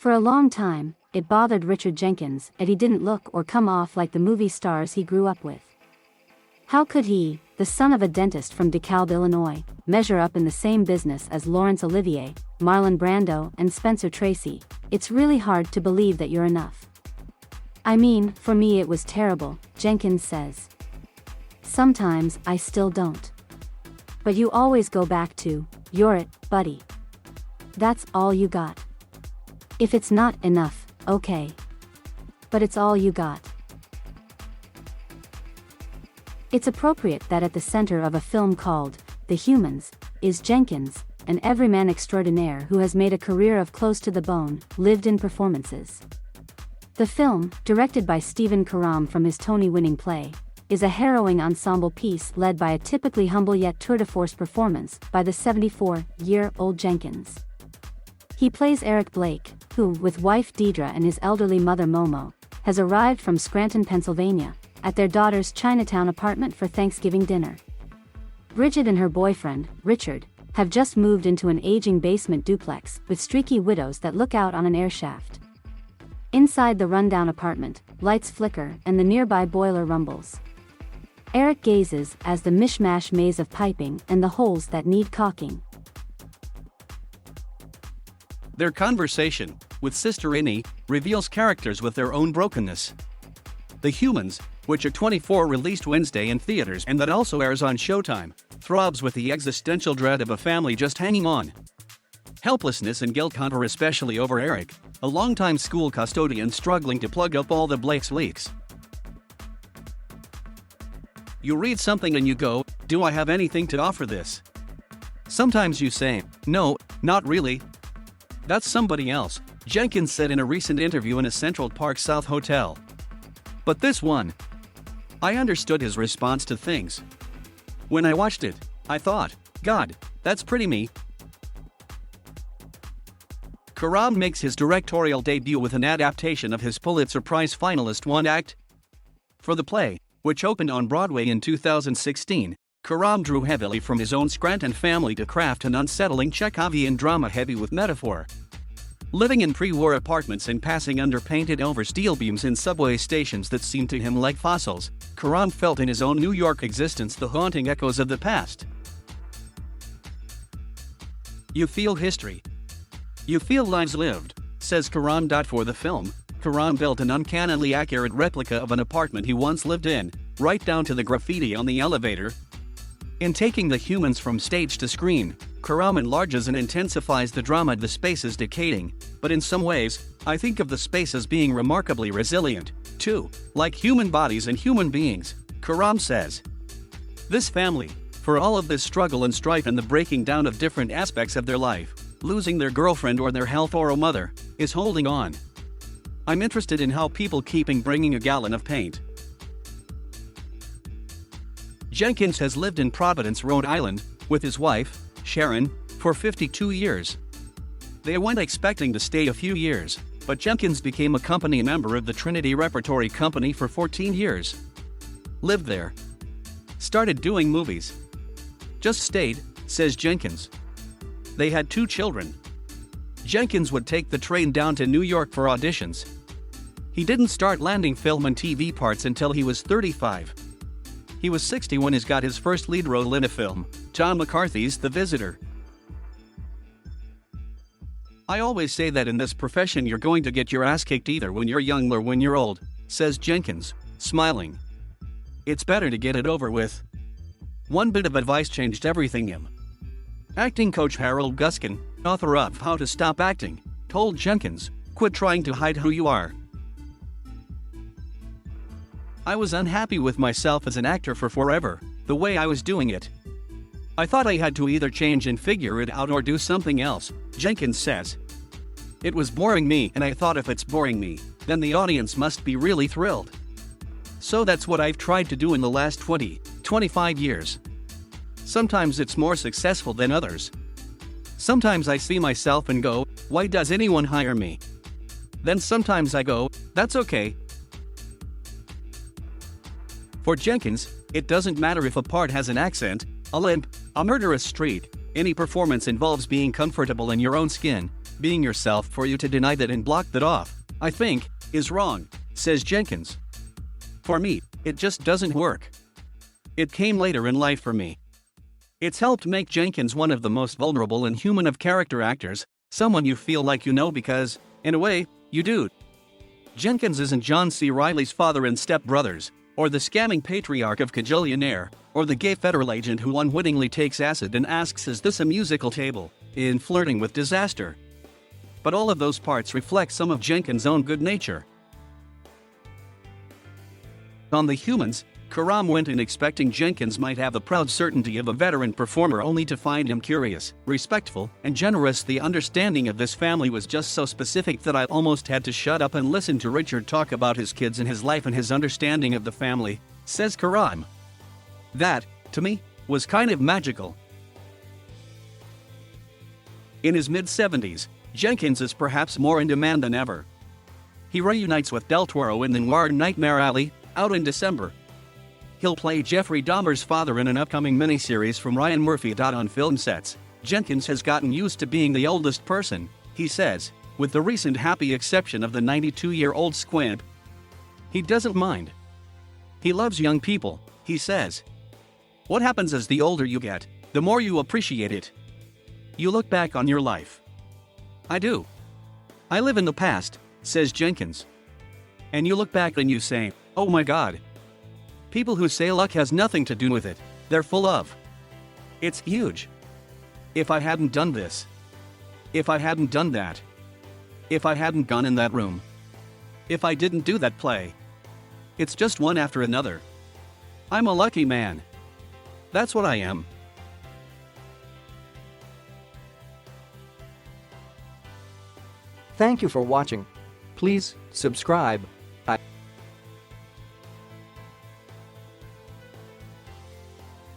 For a long time, it bothered Richard Jenkins that he didn't look or come off like the movie stars he grew up with. How could he, the son of a dentist from DeKalb, Illinois, measure up in the same business as Lawrence Olivier, Marlon Brando, and Spencer Tracy? It's really hard to believe that you're enough. I mean, for me it was terrible, Jenkins says. Sometimes I still don't. But you always go back to, you're it, buddy. That's all you got. If it's not enough, okay. But it's all you got. It's appropriate that at the center of a film called The Humans is Jenkins, an everyman extraordinaire who has made a career of close to the bone, lived-in performances. The film, directed by Stephen Karam from his Tony-winning play, is a harrowing ensemble piece led by a typically humble yet tour-de-force performance by the 74-year-old Jenkins. He plays Eric Blake, who, with wife Deidre and his elderly mother Momo, has arrived from Scranton, Pennsylvania, at their daughter's Chinatown apartment for Thanksgiving dinner. Bridget and her boyfriend, Richard, have just moved into an aging basement duplex with streaky windows that look out on an air shaft. Inside the rundown apartment, lights flicker and the nearby boiler rumbles. Eric gazes as the mishmash maze of piping and the holes that need caulking. Their conversation with Sister Innie reveals characters with their own brokenness. The Humans, which are 24 released Wednesday in theaters and that also airs on Showtime, throbs with the existential dread of a family just hanging on. Helplessness and guilt hover especially over Eric, a longtime school custodian struggling to plug up all the Blake's leaks. You read something and you go, do I have anything to offer this? Sometimes you say, no, not really. That's somebody else, Jenkins said in a recent interview in a Central Park South hotel. But this one. I understood his response to things. When I watched it, I thought, God, that's pretty me. Karam makes his directorial debut with an adaptation of his Pulitzer Prize finalist One Act. For the play, which opened on Broadway in 2016, Karam drew heavily from his own Scranton family to craft an unsettling Chekhovian drama heavy with metaphor. Living in pre-war apartments and passing under painted-over steel beams in subway stations that seemed to him like fossils, Karam felt in his own New York existence the haunting echoes of the past. You feel history. You feel lives lived, says Karam. For the film, Karam built an uncannily accurate replica of an apartment he once lived in, right down to the graffiti on the elevator. In taking The Humans from stage to screen, Karam enlarges and intensifies the drama. The space is decaying, but in some ways, I think of the space as being remarkably resilient, too, like human bodies and human beings, Karam says. This family, for all of this struggle and strife and the breaking down of different aspects of their life, losing their girlfriend or their health or a mother, is holding on. I'm interested in how people keeping bringing a gallon of paint. Jenkins has lived in Providence, Rhode Island, with his wife, Sharon, for 52 years. They went expecting to stay a few years, but Jenkins became a company member of the Trinity Repertory Company for 14 years. Lived there. Started doing movies. Just stayed, says Jenkins. They had 2 children. Jenkins would take the train down to New York for auditions. He didn't start landing film and TV parts until he was 35. He was 60 when he got his first lead role in a film, John McCarthy's The Visitor. I always say that in this profession you're going to get your ass kicked either when you're young or when you're old, says Jenkins, smiling. It's better to get it over with. One bit of advice changed everything. Acting coach Harold Guskin, author of How to Stop Acting, told Jenkins, quit trying to hide who you are. I was unhappy with myself as an actor for forever, the way I was doing it. I thought I had to either change and figure it out or do something else, Jenkins says. It was boring me, and I thought if it's boring me, then the audience must be really thrilled. So that's what I've tried to do in the last 25 years. Sometimes it's more successful than others. Sometimes I see myself and go, why does anyone hire me? Then sometimes I go, that's okay. For Jenkins, it doesn't matter if a part has an accent, a limp, a murderous streak. Any performance involves being comfortable in your own skin, Being yourself for you to deny that and block that off, I think, is wrong, says Jenkins. For me, it just doesn't work. It came later in life for me. It's helped make Jenkins one of the most vulnerable and human of character actors, someone you feel like you know because, in a way, you do. Jenkins isn't John C. Reilly's father in Step Brothers, or the scamming patriarch of Kajillionaire, or the gay federal agent who unwittingly takes acid and asks, "Is this a musical table?" in Flirting with Disaster. But all of those parts reflect some of Jenkins' own good nature. On The Humans, Karam went in expecting Jenkins might have the proud certainty of a veteran performer, only to find him curious, respectful, and generous. The understanding of this family was just so specific that I almost had to shut up and listen to Richard talk about his kids and his life and his understanding of the family, says Karam. That, to me, was kind of magical. In his mid-70s, Jenkins is perhaps more in demand than ever. He reunites with Del Toro in the noir Nightmare Alley, out in December. He'll play Jeffrey Dahmer's father in an upcoming miniseries from Ryan Murphy. On film sets, Jenkins has gotten used to being the oldest person, he says, with the recent happy exception of the 92-year-old Squimp. He doesn't mind. He loves young people, he says. What happens as the older you get, the more you appreciate it. You look back on your life. I do. I live in the past, says Jenkins. And you look back and you say, oh my God. People who say luck has nothing to do with it, they're full of. It's huge. If I hadn't done this. If I hadn't done that. If I hadn't gone in that room. If I didn't do that play. It's just one after another. I'm a lucky man. That's what I am. Thank you for watching. Please subscribe.